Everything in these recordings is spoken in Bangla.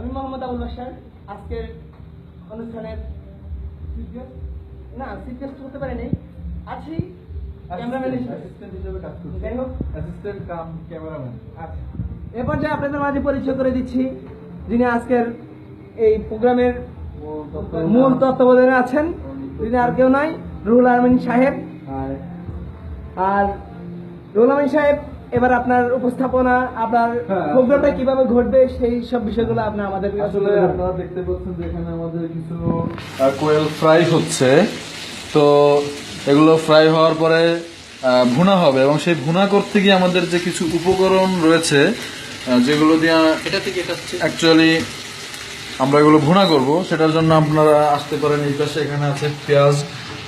আমি মোহাম্মদ আবুল বাশার আজকের অনুষ্ঠানের না চিফ গেস্ট হতে পারেনি, আছি ক্যামেরাম্যান হিসেবে কাজ করছি। যাই হোক, অ্যাসিস্ট্যান্ট কাম ক্যামেরাম্যান। আচ্ছা, এ পর্যায়ে আপনাদের মাঝে পরিচয় করে দিচ্ছি যিনি আজকের এই প্রোগ্রামের মূল তত্ত্বাবধানে আছেন, তিনি আর কেউ নয়, রুহুল আমিন সাহেব। আর রুহুল আমিন সাহেব, এবার আপনার উপস্থাপনা, আপনার প্রোগ্রামটা কিভাবে ঘটবে সেই সব বিষয়গুলো আপনি আমাদের আসলে আপনারা দেখতে পাচ্ছেন যে এখানে আমাদের কিছু কোয়েল ফ্রাই হচ্ছে। তো এগুলো ফ্রাই হওয়ার পরে ভুনা হবে, এবং সেই ভুনা করতে গিয়ে আমাদের যে কিছু উপকরণ রয়েছে যেগুলো দিয়ে অ্যাকচুয়ালি আমরা এগুলো ভুনা করব, সেটার জন্য আপনারা আসতে পারেন এই পাশে। এখানে আছে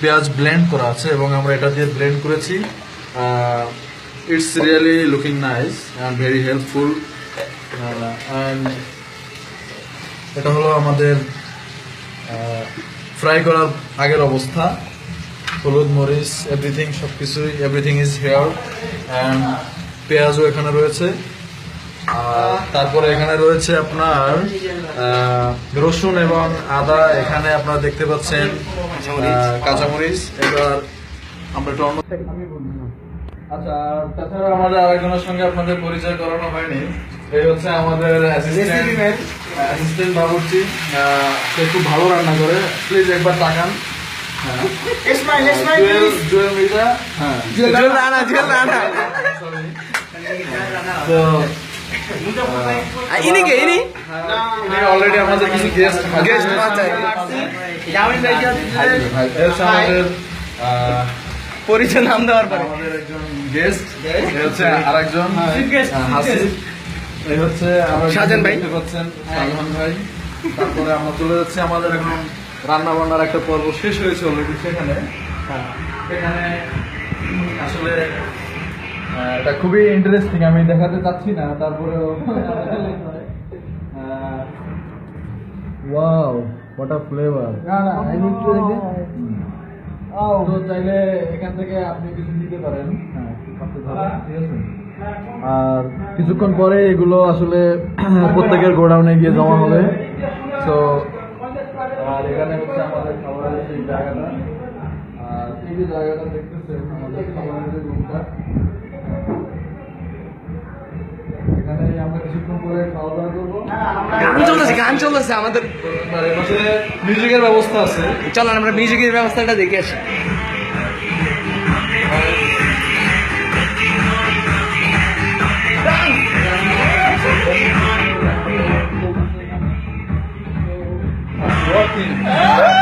পেঁয়াজ ব্লেন্ড করা আছে, এবং আমরা এটা দিয়ে ব্লেন্ড করেছি। It's really looking nice and very helpful. And এটা হলো আমাদের ফ্রাই করার আগের অবস্থা। হলুদ, মরিচ, এভরিথিং, সবকিছুই এভরিথিং ইজ হেয়ার। অ্যান্ড পেঁয়াজও এখানে রয়েছে। আর তারপরে এখানে রয়েছে আপনার রসুন এবং আদা। এখানে আপনারা দেখতে পাচ্ছেন কাঁচামরিচ। এবার আমরা একটু অন্য আচ্ছা, তাছাড়া আমাদের আরেকজনের সঙ্গে আপনাদের পরিচয় করানো হয়নি। এই হচ্ছে আমাদের অ্যাসিস্ট্যান্ট বাবুর্চি। সে খুব ভালো রান্না করে, প্লিজ একবার তাকান। জুয়েল মির্জা। হ্যাঁ, তো অলরেডি আমাদের কিছু গেস্ট আমাদের পরিচয় নাম দেওয়ার পরে আমাদের একজন গেস্ট হচ্ছে আরেকজন হাসিব। এই হচ্ছে শাহজাহান ভাই, দেখতে পাচ্ছেন শাহজাহান ভাই। তারপরে আমরা চলে যাচ্ছি, আমাদের এখন রান্না বান্নার একটা পর্ব শেষ হয়েছে অলরেডি। সেখানে আসলে এটা খুবই ইন্টারেস্টিং, আমি দেখাতে চাচ্ছি না, তারপরেও ওয়াও হোয়াট আ ফ্লেভার। তো চাইলে এখান থেকে আপনি কিছু দিতে পারেন। ঠিক আছে। আর কিছুক্ষণ পরে এগুলো আসলে প্রত্যেকের গোডাউনে গিয়ে জমা হবে। তো আর এখানে হচ্ছে আমাদের খাবারের সেই জায়গাটা। আর এই যে জায়গাটা দেখতেছেন আমাদের খাবারের যে রুমটা, এখানে আমরা কিছুক্ষণ পরে খাওয়া দাওয়া করবো। গান চলতেছে আমাদের, মিউজিকের ব্যবস্থা আছে। চলেন আমরা মিউজিকের ব্যবস্থাটা দেখে আসি। Walking.